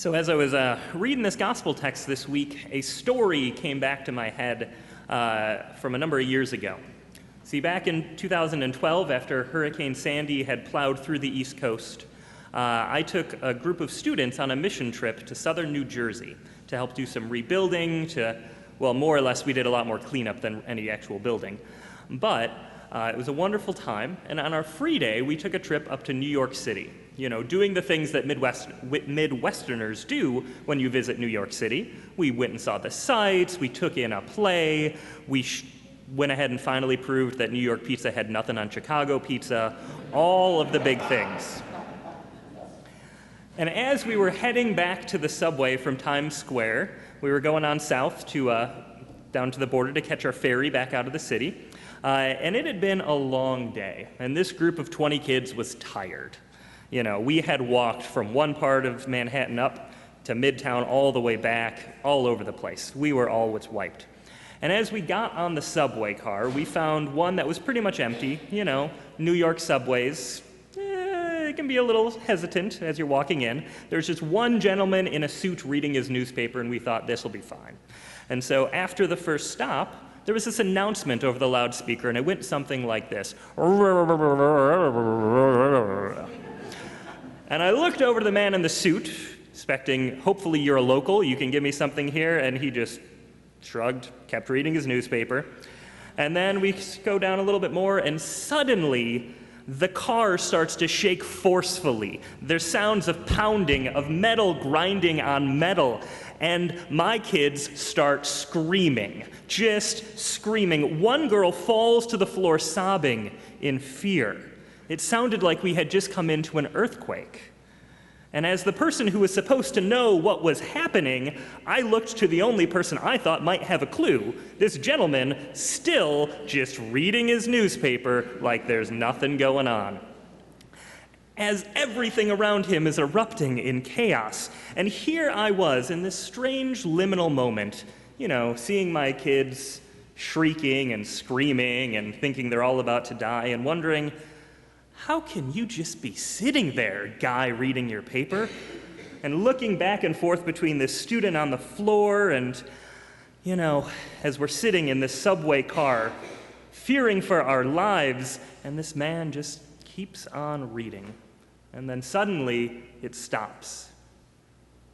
So as I was reading this gospel text this week, a story came back to my head from a number of years ago. See, back in 2012, after Hurricane Sandy had plowed through the East Coast, I took a group of students on a mission trip to southern New Jersey to help do some rebuilding, well, more or less, we did a lot more cleanup than any actual building. But it was a wonderful time, and on our free day, we took a trip up to New York City, doing the things that Midwesterners do when you visit New York City. We went and saw the sights, we took in a play, we went ahead and finally proved that New York pizza had nothing on Chicago pizza, all of the big things. And as we were heading back to the subway from Times Square, we were going on south to down to the border to catch our ferry back out of the city. And it had been a long day, and this group of 20 kids was tired. We had walked from one part of Manhattan up to Midtown, all the way back, all over the place. We were all wiped. And as we got on the subway car, we found one that was pretty much empty. New York subways, it can be a little hesitant as you're walking in. There's just one gentleman in a suit reading his newspaper, and we thought this will be fine. And so after the first stop, there was this announcement over the loudspeaker, and it went something like this. And I looked over to the man in the suit, expecting, hopefully you're a local, you can give me something here, and he just shrugged, kept reading his newspaper. And then we go down a little bit more, and suddenly, the car starts to shake forcefully. There's sounds of pounding, of metal grinding on metal, and my kids start screaming, just screaming. One girl falls to the floor sobbing in fear. It sounded like we had just come into an earthquake. And as the person who was supposed to know what was happening, I looked to the only person I thought might have a clue, this gentleman still just reading his newspaper like there's nothing going on. As everything around him is erupting in chaos, and here I was in this strange liminal moment, seeing my kids shrieking and screaming and thinking they're all about to die and wondering, how can you just be sitting there, guy reading your paper? And looking back and forth between this student on the floor and, as we're sitting in this subway car, fearing for our lives, and this man just keeps on reading. And then suddenly, it stops.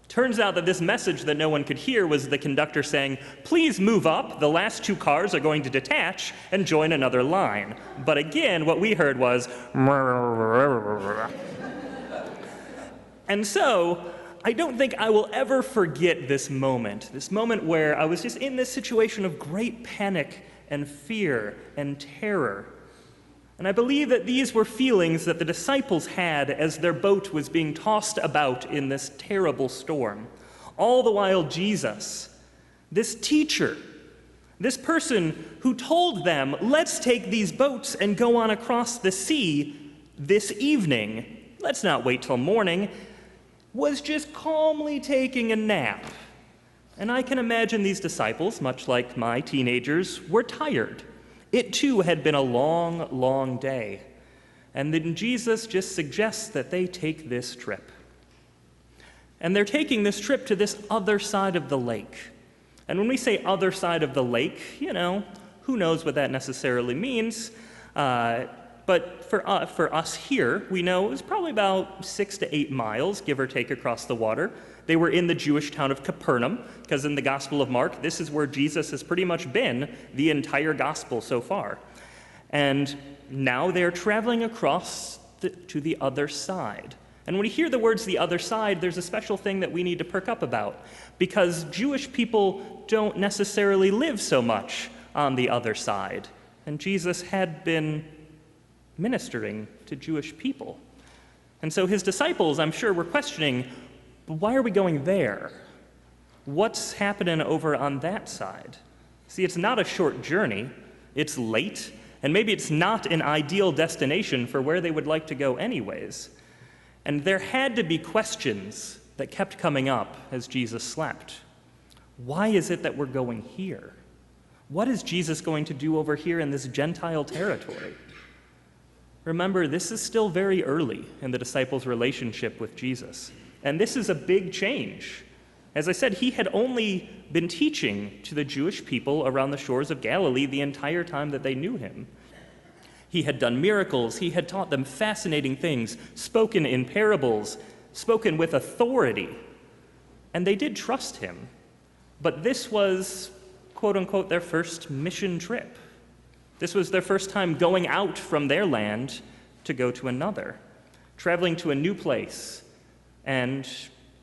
Turns out that this message that no one could hear was the conductor saying, "Please move up, the last two cars are going to detach and join another line." But again, what we heard was, and so, I don't think I will ever forget this moment where I was just in this situation of great panic and fear and terror. And I believe that these were feelings that the disciples had as their boat was being tossed about in this terrible storm. All the while Jesus, this teacher, this person who told them, let's take these boats and go on across the sea this evening, let's not wait till morning, was just calmly taking a nap. And I can imagine these disciples, much like my teenagers, were tired. It too had been a long, long day. And then Jesus just suggests that they take this trip. And they're taking this trip to this other side of the lake. And when we say other side of the lake, who knows what that necessarily means. But for us here, we know it was probably about 6 to 8 miles, give or take, across the water. They were in the Jewish town of Capernaum, because in the Gospel of Mark, this is where Jesus has pretty much been the entire gospel so far. And now they're traveling across to the other side. And when we hear the words the other side, there's a special thing that we need to perk up about, because Jewish people don't necessarily live so much on the other side. And Jesus had been ministering to Jewish people. And so his disciples, I'm sure, were questioning, but why are we going there? What's happening over on that side? See, it's not a short journey. It's late, and maybe it's not an ideal destination for where they would like to go anyways. And there had to be questions that kept coming up as Jesus slept. Why is it that we're going here? What is Jesus going to do over here in this Gentile territory? Remember, this is still very early in the disciples' relationship with Jesus. And this is a big change. As I said, he had only been teaching to the Jewish people around the shores of Galilee the entire time that they knew him. He had done miracles, he had taught them fascinating things, spoken in parables, spoken with authority, and they did trust him. But this was, quote unquote, their first mission trip. This was their first time going out from their land to go to another, traveling to a new place, and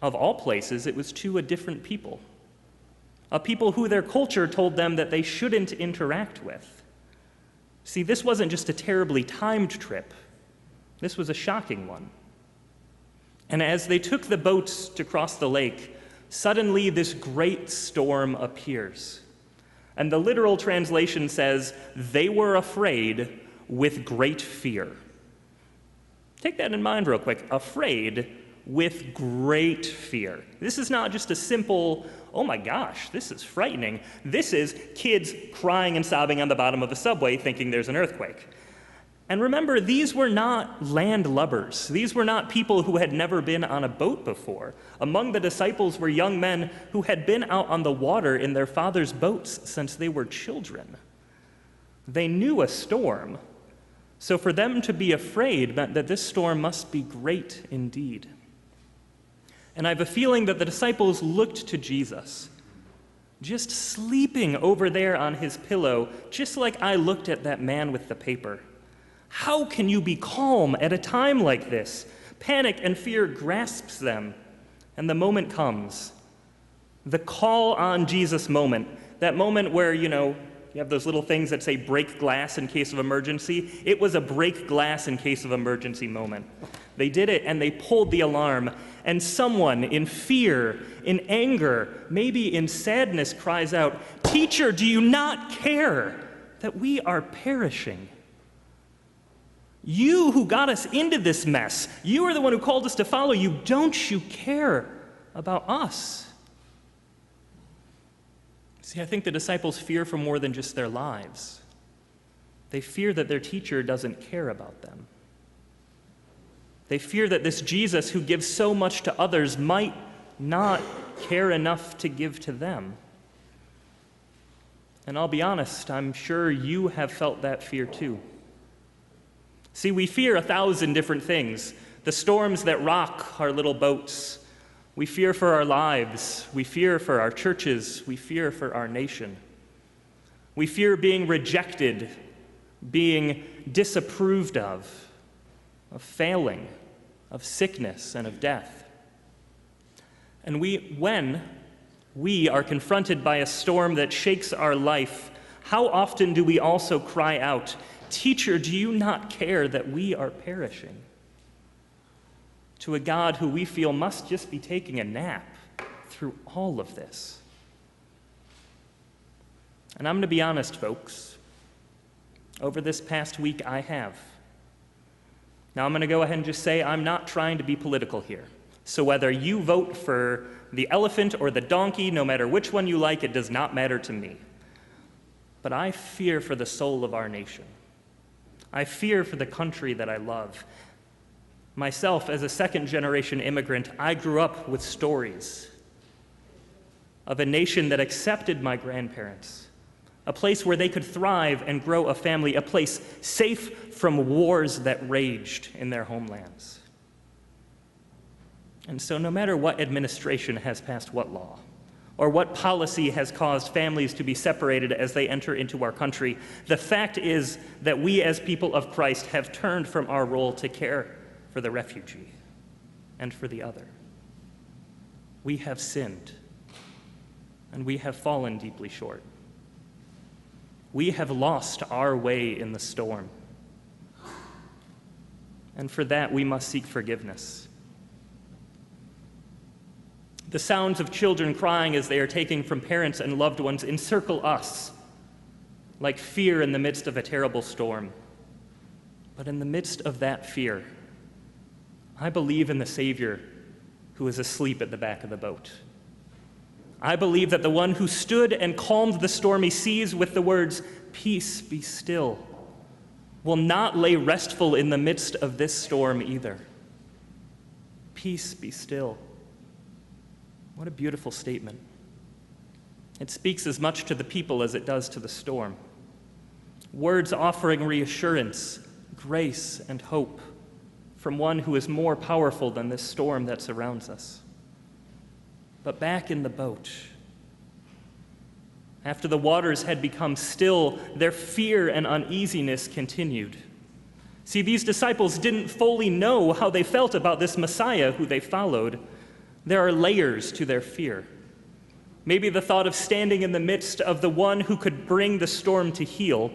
of all places, it was to a different people, a people who their culture told them that they shouldn't interact with. See, this wasn't just a terribly timed trip. This was a shocking one. And as they took the boats to cross the lake, suddenly this great storm appears. And the literal translation says, they were afraid with great fear. Take that in mind real quick. Afraid with great fear. This is not just a simple, oh my gosh, this is frightening. This is kids crying and sobbing on the bottom of the subway thinking there's an earthquake. And remember, these were not landlubbers. These were not people who had never been on a boat before. Among the disciples were young men who had been out on the water in their father's boats since they were children. They knew a storm. So for them to be afraid meant that this storm must be great indeed. And I have a feeling that the disciples looked to Jesus, just sleeping over there on his pillow, just like I looked at that man with the paper. How can you be calm at a time like this? Panic and fear grasps them, and the moment comes. The call on Jesus moment, that moment where, you have those little things that say break glass in case of emergency. It was a break glass in case of emergency moment. They did it, and they pulled the alarm. And someone in fear, in anger, maybe in sadness cries out, "Teacher, do you not care that we are perishing? You who got us into this mess, you are the one who called us to follow you. Don't you care about us?" See, I think the disciples fear for more than just their lives. They fear that their teacher doesn't care about them. They fear that this Jesus who gives so much to others might not care enough to give to them. And I'll be honest, I'm sure you have felt that fear too. See, we fear 1,000 different things. The storms that rock our little boats. We fear for our lives. We fear for our churches. We fear for our nation. We fear being rejected, being disapproved of failing, of sickness, and of death. And when we are confronted by a storm that shakes our life, how often do we also cry out, "Teacher, do you not care that we are perishing?" To a God who we feel must just be taking a nap through all of this. And I'm going to be honest, folks. Over this past week, I have. Now, I'm going to go ahead and just say I'm not trying to be political here. So whether you vote for the elephant or the donkey, no matter which one you like, it does not matter to me. But I fear for the soul of our nation. I fear for the country that I love. Myself, as a second-generation immigrant, I grew up with stories of a nation that accepted my grandparents, a place where they could thrive and grow a family, a place safe from wars that raged in their homelands. And so no matter what administration has passed what law, or what policy has caused families to be separated as they enter into our country, the fact is that we as people of Christ have turned from our role to care for the refugee and for the other. We have sinned, and we have fallen deeply short. We have lost our way in the storm. And for that, we must seek forgiveness. The sounds of children crying as they are taken from parents and loved ones encircle us like fear in the midst of a terrible storm. But in the midst of that fear, I believe in the Savior who is asleep at the back of the boat. I believe that the one who stood and calmed the stormy seas with the words, "Peace, be still," will not lay restful in the midst of this storm either. Peace, be still. What a beautiful statement. It speaks as much to the people as it does to the storm. Words offering reassurance, grace, and hope from one who is more powerful than this storm that surrounds us. But back in the boat, after the waters had become still, their fear and uneasiness continued. See, these disciples didn't fully know how they felt about this Messiah who they followed. There are layers to their fear. Maybe the thought of standing in the midst of the one who could bring the storm to heel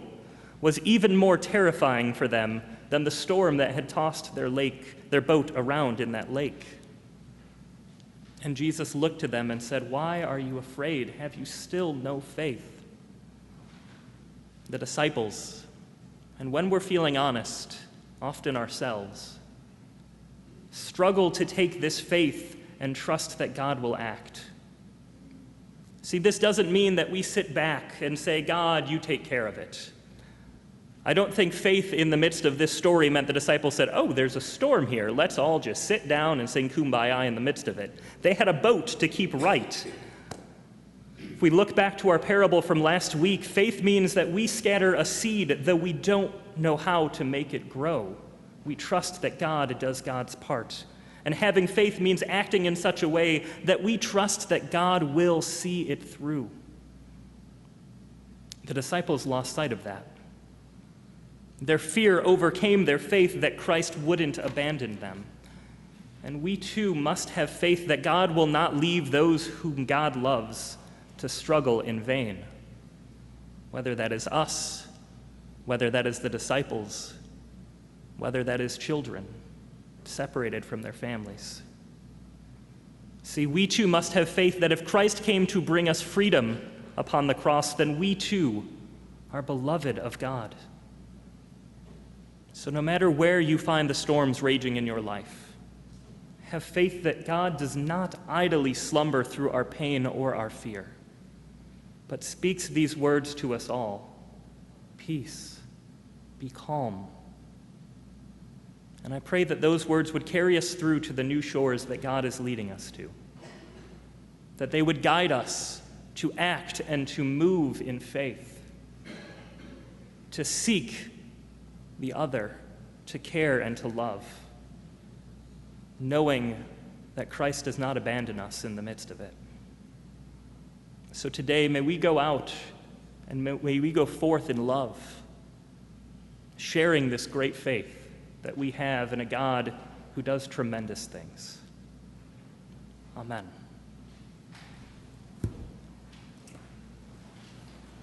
was even more terrifying for them than the storm that had tossed their boat around in that lake. And Jesus looked to them and said, "Why are you afraid? Have you still no faith?" The disciples, and when we're feeling honest, often ourselves, struggle to take this faith and trust that God will act. See, this doesn't mean that we sit back and say, "God, you take care of it." I don't think faith in the midst of this story meant the disciples said, "Oh, there's a storm here. Let's all just sit down and sing Kumbaya in the midst of it." They had a boat to keep right. If we look back to our parable from last week, faith means that we scatter a seed, though we don't know how to make it grow. We trust that God does God's part. And having faith means acting in such a way that we trust that God will see it through. The disciples lost sight of that. Their fear overcame their faith that Christ wouldn't abandon them. And we too must have faith that God will not leave those whom God loves to struggle in vain, whether that is us, whether that is the disciples, whether that is children separated from their families. See, we too must have faith that if Christ came to bring us freedom upon the cross, then we too are beloved of God. So no matter where you find the storms raging in your life, have faith that God does not idly slumber through our pain or our fear, but speaks these words to us all: peace, be calm. And I pray that those words would carry us through to the new shores that God is leading us to, that they would guide us to act and to move in faith, to seek the other, to care and to love, knowing that Christ does not abandon us in the midst of it. So today, may we go out and may we go forth in love, sharing this great faith that we have in a God who does tremendous things. Amen.